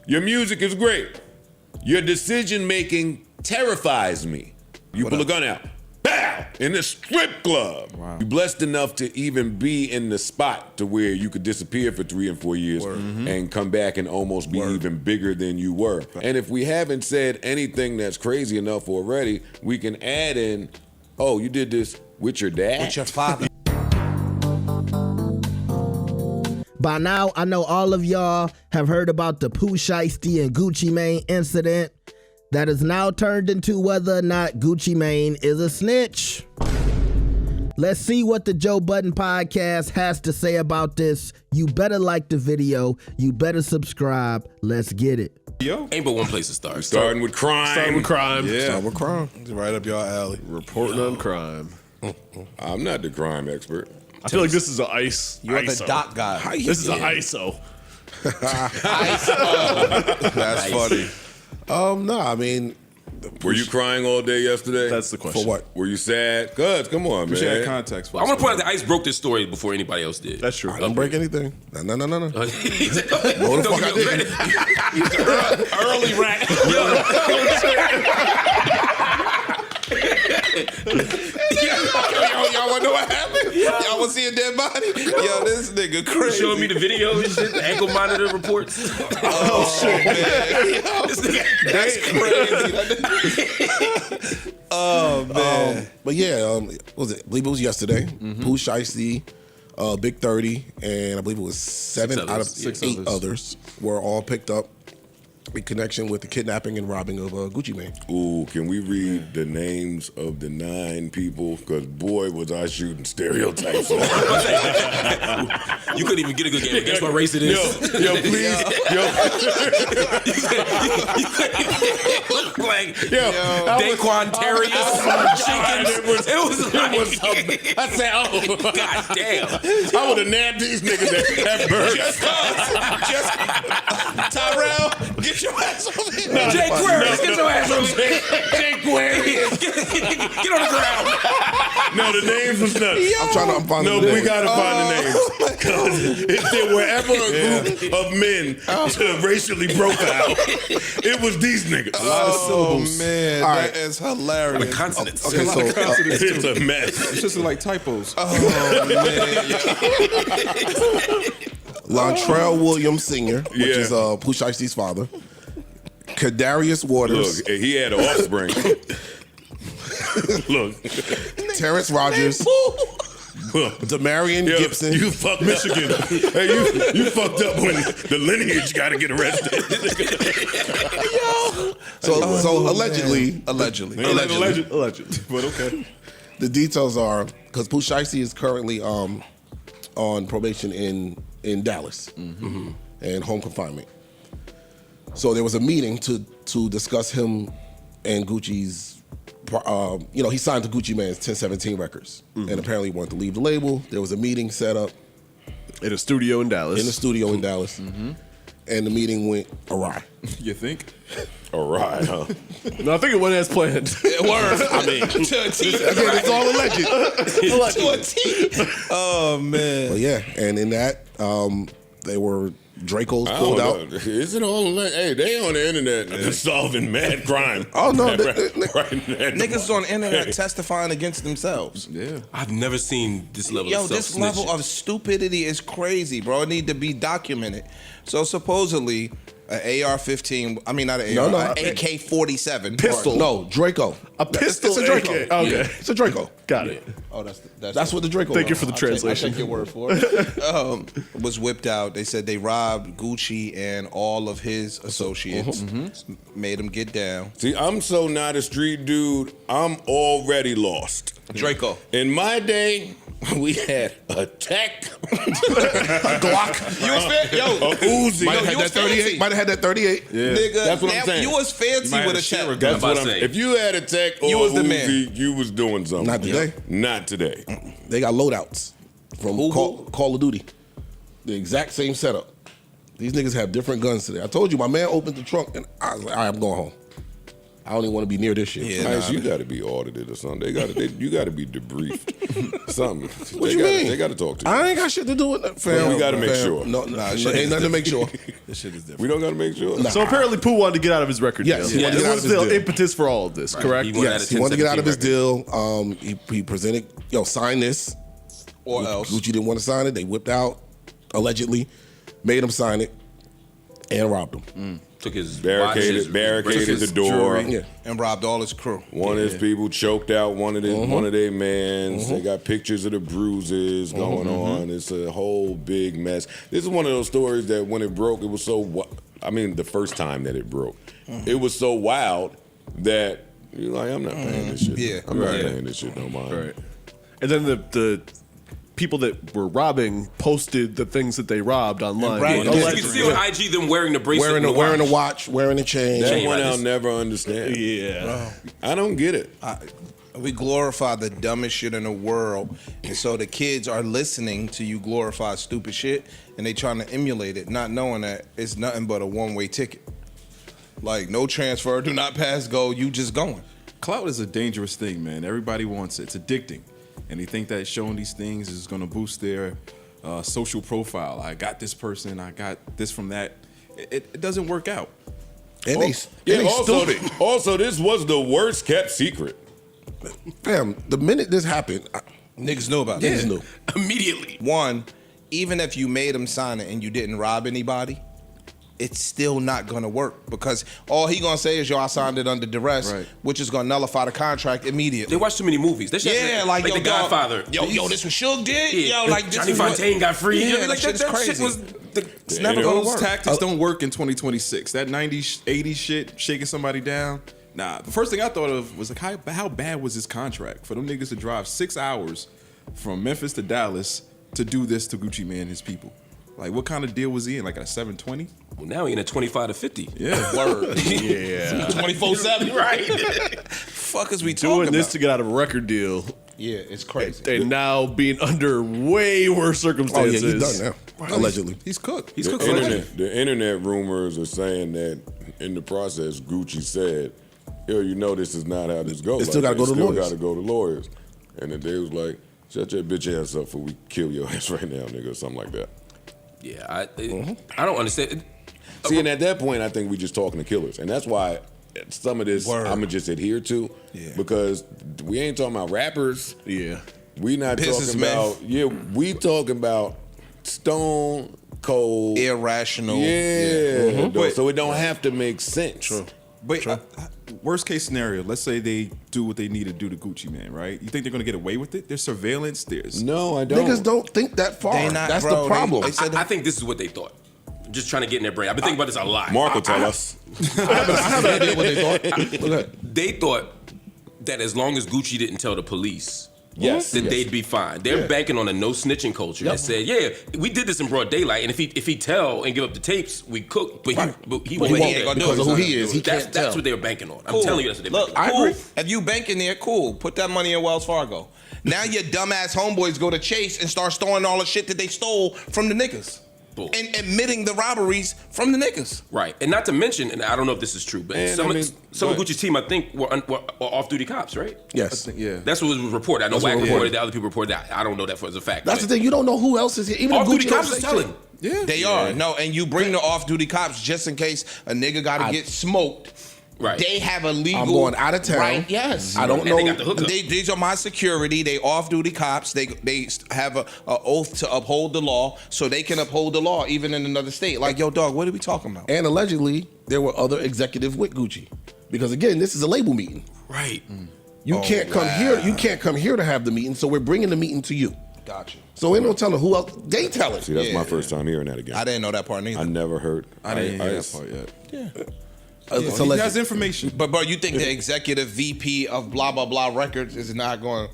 Your music is great. Your decision-making terrifies me. You pull a gun out. Bow! In a strip club. Wow. You're blessed enough to even be in the spot to where you could disappear for 3 and 4 years and come back and almost be even bigger than you were. And if we haven't said anything that's crazy enough already, we can add in, oh, you did this with your dad? With your father. By now, I know all of y'all have heard about the Pooh Shiesty and Gucci Mane incident that is now turned into whether or not Gucci Mane is a snitch. Let's see what the Joe Budden podcast has to say about this. You better like the video. You better subscribe. Let's get it. Yo. Ain't but one place to start. Starting with crime. Starting with crime. Yeah. Starting with crime. It's right up your alley. Reporting on crime. I'm not the crime expert. I feel like this is an ISO. You're the dot guy. This is an ISO. That's funny. No, I mean, were you crying all day yesterday? That's the question. For what? Were you sad? Cuz, come on, man. Share context. I want to point out that Ice broke this story before anybody else did. That's true. I didn't break anything. No. No, No, the fuck I didn't. Early rat. Y'all want to know what happened? Y'all want to see a dead body? Yo, this nigga crazy. Showing me the video and shit, the ankle monitor reports. Oh, shit, man. That's crazy. Oh, man. But yeah, what was it? I believe it was yesterday. Pooh Shiesty, Big 30, and I believe it was 7 out of 8 others were all picked up in connection with the kidnapping and robbing of Gucci Mane. Ooh, can we read the names of the 9 people? Because boy, was I shooting stereotypes. You couldn't even get a good game. Guess what race it is? Yo, please. Like, Yo, Daquan Terrius, Jenkins. It was I said, oh. God damn. I would have nabbed these niggas at birth. Just Tyrell, get your ass over here. No, Jake Aquarius, get your ass over here. Jake Aquarius. Get on the ground. No, the names was nuts. I'm finding No, the we names. gotta find the names. Because if there were ever a group of men to racially profile, it was these niggas. A lot of syllables. Man, that is hilarious. The consonants. Okay, so It's a mess. It's just like typos. man. Lontrell Williams Sr., which is Pooh Shiesty's father. Kadarius Waters. Look, he had an offspring. Look. Terrence Rogers. Demarion Gibson. You fucked Michigan. Hey, you fucked up when the lineage got to get arrested. So allegedly, Allegedly, but okay. the details are because Pooh Shiesty is currently on probation in Dallas and home confinement. So there was a meeting to discuss him and Gucci's. He signed to Gucci Mane's 1017 Records, and apparently wanted to leave the label. There was a meeting set up in a studio in Dallas. And the meeting went awry. You think? Awry, huh? No, I think it went as planned. It was. I mean, to a T. Again, it's all alleged. To a T. Oh man. Well, yeah, and in that, they were. Draco's pulled out. Isn't all hey, they on the internet solving mad crime. Oh no, niggas on the internet testifying against themselves. Yeah, I've never seen this level of this level of stupidity is crazy, bro. It need to be documented. So supposedly an AR-15, I mean not an AR, an AK-47 pistol. No, Draco. A pistol. It's a Draco. AK. Okay, yeah. It's a Draco. Got it. Oh, that's what the Draco. Thank you for the translation. I take your word for it. Was whipped out. They said they robbed Gucci and all of his associates, made them get down. See, I'm so not a street dude. I'm already lost. Draco. In my day, we had a tech, a Glock. You was a Uzi. Might have had that 38. Might have had that 38. Yeah. Nigga, that's what I'm saying. You was fancy with a tech. That's what I'm saying. If you had a tech or you was the Uzi, man. you was doing something. Not today. Not today. They got loadouts from Call of Duty. The exact same setup. These niggas have different guns today. I told you, my man opened the trunk and I was like, all right, I'm going home. I don't even want to be near this shit. Yeah, Nice, you got to be audited or something. You got to be debriefed. Something. What you mean? They got to talk to you. I ain't got shit to do with that, fam. Well, we gotta make sure. No, ain't nothing to make sure. This shit is different. We don't got to make sure. So apparently Pooh wanted to get out of his record Yes, deal. he wanted to get out of his This was the deal. impetus for all of this, correct? Yes, he wanted to get out of his deal. He presented, sign this. Or else. Gucci didn't want to sign it. They whipped out, allegedly, made him sign it, and robbed him. Took his Barricaded the door. Yeah. And robbed all his crew. One of his people choked out one of their mans. They got pictures of the bruises going on. It's a whole big mess. This is one of those stories that when it broke, it was so. I mean, the first time that it broke, it was so wild that you're like, I'm not paying this shit. Yeah. I'm not paying this shit no mind. Right. And then the people that were robbing posted the things that they robbed online. Right. You can see on IG them wearing the bracelet, Wearing a watch, wearing a chain. That one like I'll this. never understand. Yeah. I don't get it. We glorify the dumbest shit in the world, and so the kids are listening to you glorify stupid shit, and they trying to emulate it, not knowing that it's nothing but a one-way ticket. Like no transfer, do not pass go. You just going. Clout is a dangerous thing, man. Everybody wants it. It's addicting. And they think that showing these things is going to boost their social profile. I got this person. I got this from that. It doesn't work out. And they stupid. Also, this was the worst kept secret. Fam, the minute this happened, Niggas knew about it. niggas knew. immediately. One, even if you made him sign it and you didn't rob anybody, it's still not gonna work because all he gonna say is, yo, I signed it under duress, Right. which is gonna nullify the contract immediately. They watch too many movies. That shit, Yeah, like The yo, dog, Godfather. Yo, this was Suge did. Yeah. Yo, like this Johnny is what- Fontaine got free. Yeah, Like, that shit is that crazy. shit was. It's never gonna Those work. tactics don't work in 2026. That 90s, 80s shit, shaking somebody down. Nah, the first thing I thought of was like, how bad was his contract for them niggas to drive 6 hours from Memphis to Dallas to do this to Gucci Mane and his people? Like, what kind of deal was he in? Like a 720? Well, now he in a 25 to 50. Yeah. Word. Yeah. 24/7, right? Fuck is we talking Doing this about? to get out of a record deal Yeah, it's crazy. and now being under way worse Oh, yeah, circumstances. he's done now. Allegedly. He's cooked. He's The cooked for life. internet rumors are saying that in the process, Gucci said, yo, this is not how this goes. It still gotta go to still lawyers. got to go to lawyers. And then they was like, shut your bitch ass up before we kill your ass right now, nigga, or something like that. Yeah, I don't understand. See, and at that point, I think we just talking to killers. And that's why some of this I'm going to just adhere to. Yeah. Because we ain't talking about rappers. Yeah. We not talking Businessmen. about, we talking about stone cold. Irrational. Yeah. But- So it don't have to make sense. True. But worst case scenario, let's say they do what they need to do to Gucci Mane, right? You think they're gonna get away with it? There's surveillance. There's No, I don't. Niggas don't think that far. They not, That's bro. the problem. They said I think this is what they thought. Just trying to get in their brain. I've been thinking about this a lot. Mark will tell us. I have an idea what they thought. Go ahead. They thought that as long as Gucci didn't tell the police, Yes. that they'd be fine. They're banking on a no snitching culture that said, yeah, we did this in broad daylight, and if he tell and give up the tapes, we cook. But he won't ain't gonna do it. Because of who he is, he That's can't tell. what they were banking on. I'm Cool. telling you, that's what they were Look, banking on. cool. I agree. If you banking there, cool. Put that money in Wells Fargo. Now your dumbass homeboys go to Chase and start stealing all the shit that they stole from the niggas. Bull. And admitting the robberies from the niggas. Right, and not to mention, and I don't know if this is true, but And, some I mean, of but- Gucci's team, I think, were off-duty cops, right? Yes. yeah. That's what was reported. I know That's what Wack was reported that, other people reported that. I don't know that as a fact. That's the but thing. You don't know who else is here. Even if Off-duty Gucci cops don't is say telling. shit. Yeah. They are. No, and you bring the off-duty cops just in case a nigga got to get smoked. Right. They have a legal. I'm going out of town. Right. Yes. I don't And know. they got the hookup. These are my security. They off-duty cops. They have a oath to uphold the law, so they can uphold the law even in another state. Like, yo, dog, what are we talking about? And allegedly, there were other executives with Gucci. Because again, this is a label meeting. Right. You can't come here. You can't come here to have the meeting. So we're bringing the meeting to you. Gotcha. So ain't no telling who else. They tell it. See, that's my Yeah. first time hearing that again. I didn't know that part neither. I never heard. I didn't hear that part yet. It's He alleged. has information. But bro, you think the executive VP of blah blah blah records is not going?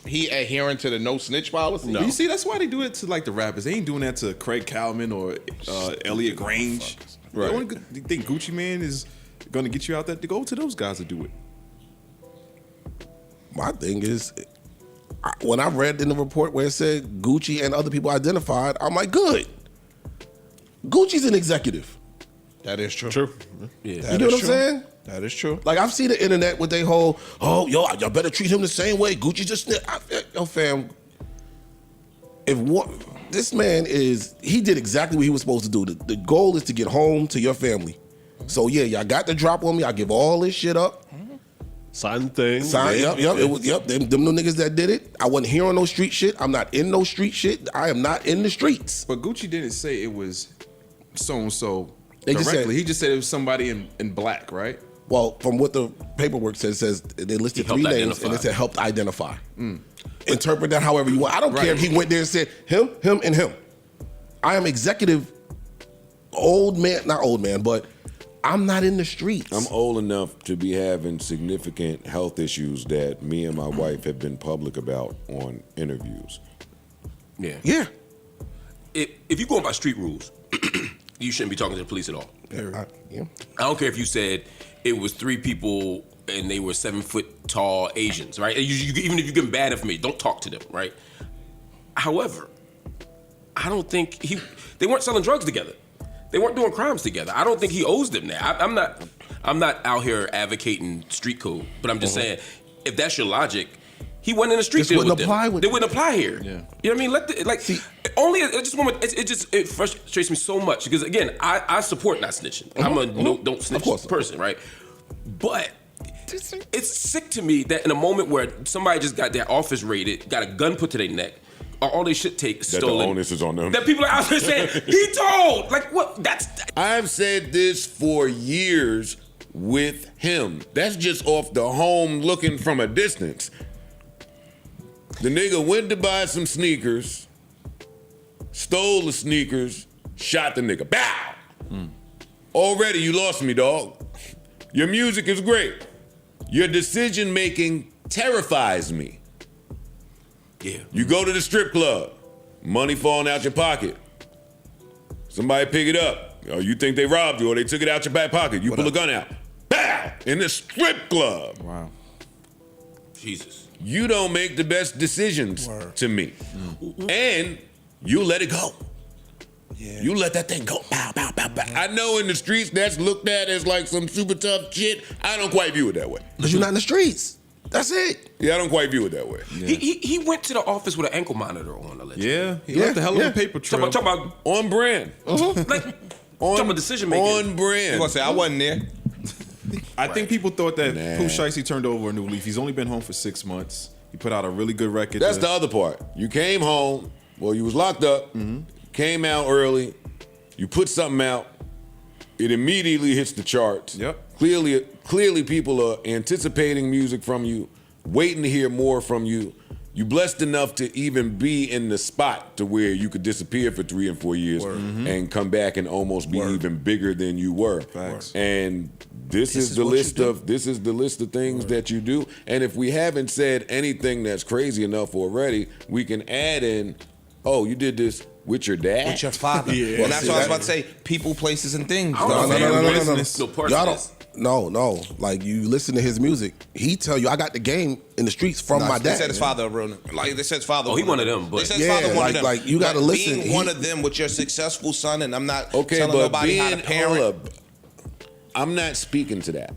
He adhering to the no snitch policy? You see, that's why they do it to like the rappers. They ain't doing that to Craig Kalman or Elliot Grange. Right. You think Gucci Mane is gonna get you out there to go to those guys to do it? My thing is, when I read in the report where it said Gucci and other people identified, I'm like, good. Gucci's an executive. That is true. True. Yeah. You know what I'm saying? That is true. Like, I've seen the internet with they whole, oh, yo, y'all better treat him the same way. Gucci just snitch. Yo, fam, this man he did exactly what he was supposed to do. The goal is to get home to your family. So, yeah, y'all got the drop on me. I give all this shit up. Sign the thing. Yep. Them no niggas that did it. I wasn't here on no street shit. I'm not in no street shit. I am not in the streets. But Gucci didn't say it was so-and-so They just directly. said- He just said it was somebody in black, right? Well, from what the paperwork says they listed He 3 helped names and it identify. said helped identify. Interpret that however you want. I don't care if he went there and said him, and him. I am executive not old man, but I'm not in the streets. I'm old enough to be having significant health issues that me and my wife have been public about on interviews. Yeah. Yeah. If you're going by street rules, you shouldn't be talking to the police at all. Yeah. I don't care if you said it was 3 people and they were 7 foot tall Asians, right? Even if you give them bad information, don't talk to them, right? However, I don't think they weren't selling drugs together. They weren't doing crimes together. I don't think he owes them that. I'm not out here advocating street code, but I'm just saying, if that's your logic, he went in the street This deal wouldn't with apply them. with They them. wouldn't apply here. Yeah. You know what I mean? It frustrates me so much because again, I support not snitching. I'm a don't snitch course. person, right? But it's sick to me that in a moment where somebody just got their office raided, got a gun put to their neck, all they shit take stolen. the onus is on them. That people are out there saying, he told! Like, what? I've said this for years with him. That's just off the home looking from a distance. The nigga went to buy some sneakers, stole the sneakers, shot the nigga. Bow! Already you lost me, dog. Your music is great. Your decision making terrifies me. Yeah. You go to the strip club, money falling out your pocket. Somebody pick it up. Oh, you think they robbed you or they took it out your back pocket. You pull a gun out. Bow! In the strip club. Wow. Jesus. You don't make the best decisions to me. And you let it go. Yeah. You let that thing go. Bow, bow, bow, bow. I know in the streets that's looked at as like some super tough shit. I don't quite view it that way. Because you're not in the streets. That's it. Yeah, I don't quite view it that way. Yeah. He went to the office with an ankle monitor on, allegedly. Yeah, he left a hell of a paper trail. Talk about On brand. like, talk about decision making. On You brand. gonna say I wasn't there? I think people thought that Nah. Pooh Shiesty turned over a new leaf. He's only been home for 6 months. He put out a really good record. That's the other part. You came home, well, you was locked up, came out early, you put something out, it immediately hits the charts. Yep. Clearly people are anticipating music from you, waiting to hear more from you. You blessed enough to even be in the spot to where you could disappear for 3 and 4 years and come back and almost be even bigger than you were. Facts. And this is the list of things that you do. And if we haven't said anything that's crazy enough already, we can add in, oh, you did this with your dad? With your father. Yeah. And that's what I was about to say. People, places, and things. I don't dog. know. No. No person Y'all is. no. Like, you listen to his music. He tell you, I got the game in the streets from my They dad. said his father a real nigga. Like they said his father. Oh, he one of them, but- they said his Yeah, father one like- of them. like, you gotta But listen. Being one of them with your successful son, and I'm not Okay, telling but nobody how to being, parent. hold up. I'm not speaking to that.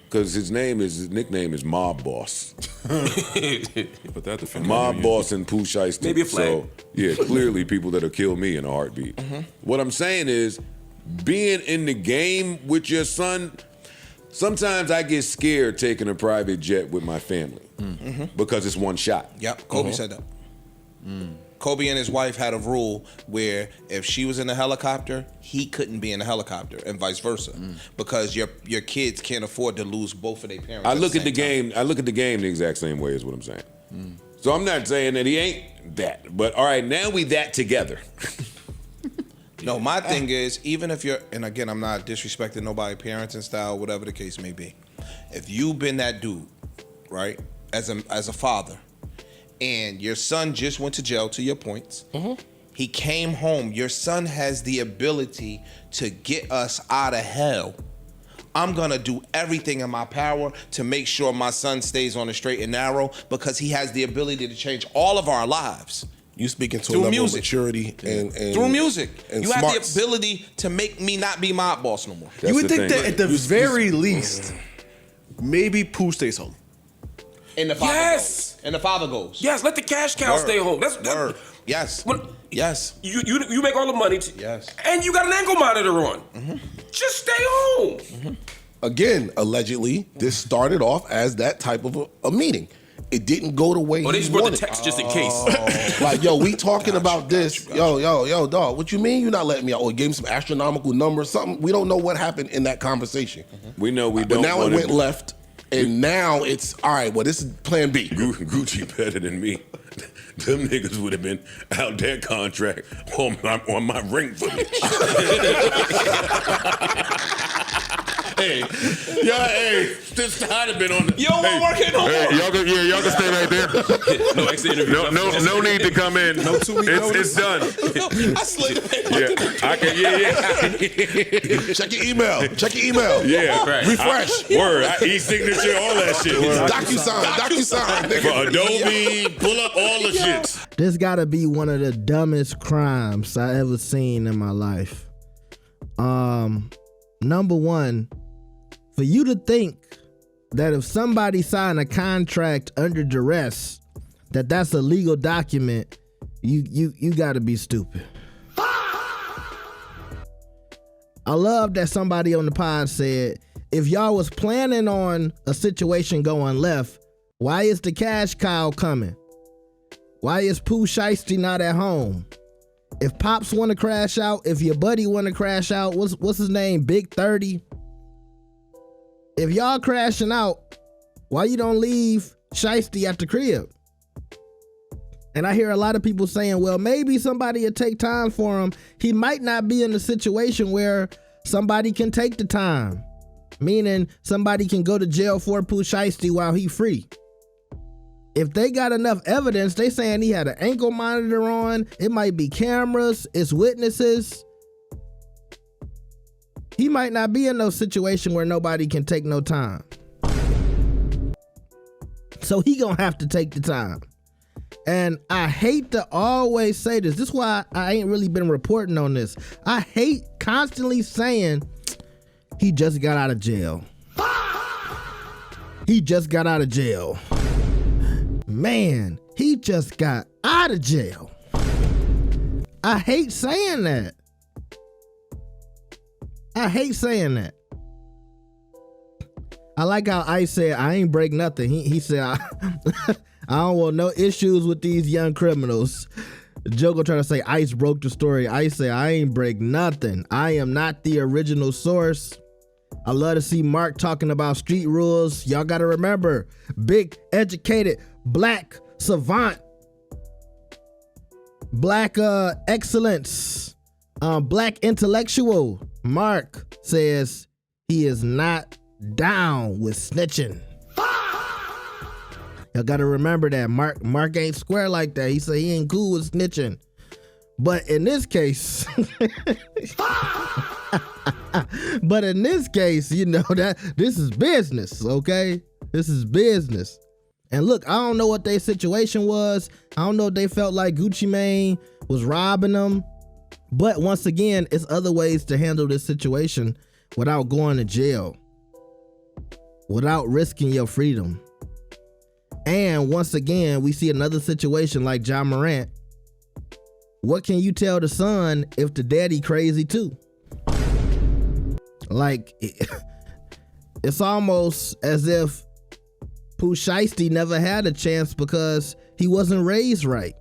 Because his nickname is Mob Boss. Put that to Mob Boss and Pooh Shiesty. Maybe a flag. So, yeah, clearly people that'll kill me in a heartbeat. What I'm saying is, being in the game with your son, sometimes I get scared taking a private jet with my family because it's one shot. Yep, Kobe said that. Kobe and his wife had a rule where if she was in a helicopter, he couldn't be in a helicopter, and vice versa, because your kids can't afford to lose both of their parents. I look the at the same time. game. I look at the game the exact same way is what I'm saying. So I'm not saying that he ain't that, but all right, now we that together. No, my thing is, even if you're, and again, I'm not disrespecting nobody, parents and style, whatever the case may be. If you've been that dude, right, as a father, and your son just went to jail, to your points, he came home. Your son has the ability to get us out of hell. I'm gonna do everything in my power to make sure my son stays on the straight and narrow because he has the ability to change all of our lives. You speaking to a Through level music. of maturity and Through music. and You have smarts. the ability to make me not be mob boss no more. You would the think thing. that at the very least, maybe Pooh stays home. And the father Yes. goes. And the father goes. Yes, let the cash cow Word. stay home. That's Word. Yes. What- Yes. You make all the money. Yes. And you got an ankle monitor on. Just stay home. Again, allegedly, this started off as that type of a meeting. It didn't go the way Or they he just brought the wanted. text just in case. Like, yo, we talking about this. Yo, dog, what you mean you not letting me out? Or gave him some astronomical number or something. We don't know what happened in that conversation. We know we But don't now it want went left, and now it's, all right, well, this is plan B. Gucci better than me. Them niggas would have been out their contract on my ring footage. Hey, this side have been on the. You don't want to work here no more. Y'all can stay right there. No extra interview. No need to come in. No 2 week It's done. I slid the paper. Yeah, I can. Yeah. Check your email. Check your email. Yeah. Right. Refresh. Word. E-signature, all that shit. DocuSign. For Nigga. Adobe, pull up all the shits. This gotta be one of the dumbest crimes I ever seen in my life. Number one, for you to think that if somebody signed a contract under duress, that's a legal document, you gotta be stupid. I love that somebody on the pod said, if y'all was planning on a situation going left, why is the cash cow coming? Why is Pooh Shiesty not at home? If Pops want to crash out, if your buddy want to crash out, what's his name? Big 30. If y'all crashing out, why you don't leave Shiesty at the crib? And I hear a lot of people saying, well, maybe somebody will take time for him. He might not be in a situation where somebody can take the time. Meaning somebody can go to jail for Pooh Shiesty while he free. If they got enough evidence, they saying he had an ankle monitor on, it might be cameras, it's witnesses. He might not be in no situation where nobody can take no time. So he gonna have to take the time. And I hate to always say this. This is why I ain't really been reporting on this. I hate constantly saying he just got out of jail. He just got out of jail. Man, he just got out of jail. I hate saying that. I hate saying that. I like how Ice said, I ain't break nothing. He said, I don't want no issues with these young criminals. Joker trying to say Ice broke the story. Ice said, I ain't break nothing. I am not the original source. I love to see Mark talking about street rules. Y'all got to remember, big, educated, black savant, black excellence, black intellectual. Mark says he is not down with snitching. Y'all got to remember that Mark ain't square like that. He said he ain't cool with snitching. But in this case, you know that this is business, okay? This is business. And look, I don't know what their situation was. I don't know if they felt like Gucci Mane was robbing them. But once again, it's other ways to handle this situation without going to jail, without risking your freedom. And once again, we see another situation like John Morant. What can you tell the son if the daddy crazy too? Like, it's almost as if Pooh Shiesty never had a chance because he wasn't raised right.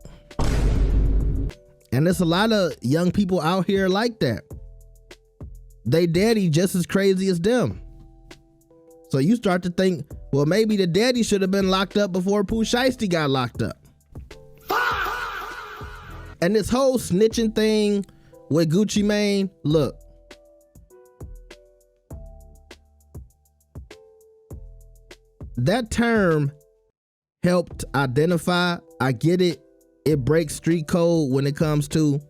And there's a lot of young people out here like that. They daddy just as crazy as them. So you start to think, well, maybe the daddy should have been locked up before Pooh Shiesty got locked up. And this whole snitching thing with Gucci Mane, look. That term helped identify, I get it. It breaks street code when it comes to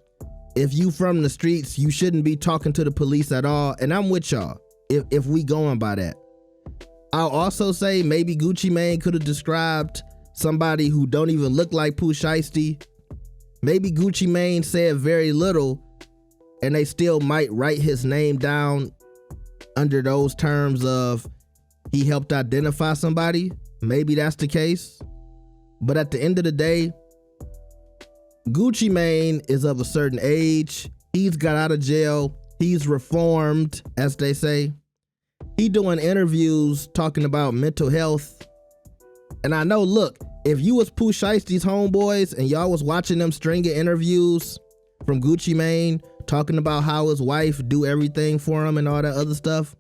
if you from the streets, you shouldn't be talking to the police at all. And I'm with y'all if we going by that. I'll also say maybe Gucci Mane could have described somebody who don't even look like Pooh Shiesty Maybe Gucci Mane said very little and they still might write his name down under those terms of he helped identify somebody. Maybe that's the case. But at the end of the day, Gucci Mane is of a certain age. He's got out of jail. He's reformed, as they say. He doing interviews talking about mental health. And I know, look, if you was Pooh Shiesty's homeboys and y'all was watching them string of interviews from Gucci Mane talking about how his wife do everything for him and all that other stuff,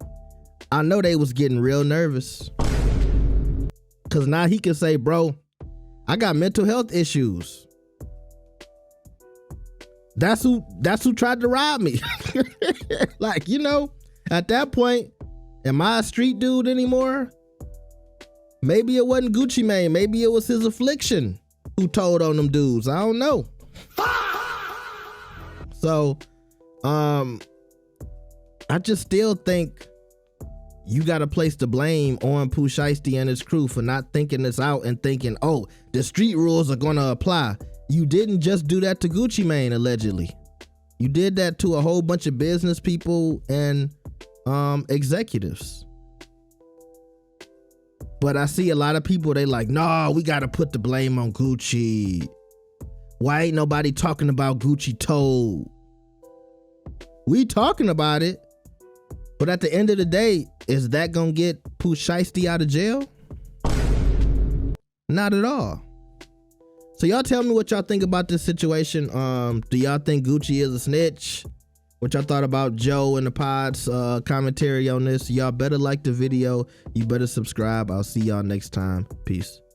I know they was getting real nervous. Cause now he can say, bro, I got mental health issues. That's who tried to rob me. Like, you know, at that point, am I a street dude anymore? Maybe it wasn't Gucci Mane. Maybe it was his affliction who told on them dudes. I don't know. So, I just still think you got to place the blame on Pooh Shiesty and his crew for not thinking this out and thinking, oh, the street rules are going to apply. You didn't just do that to Gucci Mane, allegedly. You did that to a whole bunch of business people and executives. But I see a lot of people, they like, no, we got to put the blame on Gucci. Why ain't nobody talking about Gucci told? We talking about it. But at the end of the day, is that gonna get Pooh Shiesty out of jail? Not at all. So y'all tell me what y'all think about this situation. Do y'all think Gucci is a snitch? What y'all thought about Joe and the pod's commentary on this? Y'all better like the video. You better subscribe. I'll see y'all next time. Peace.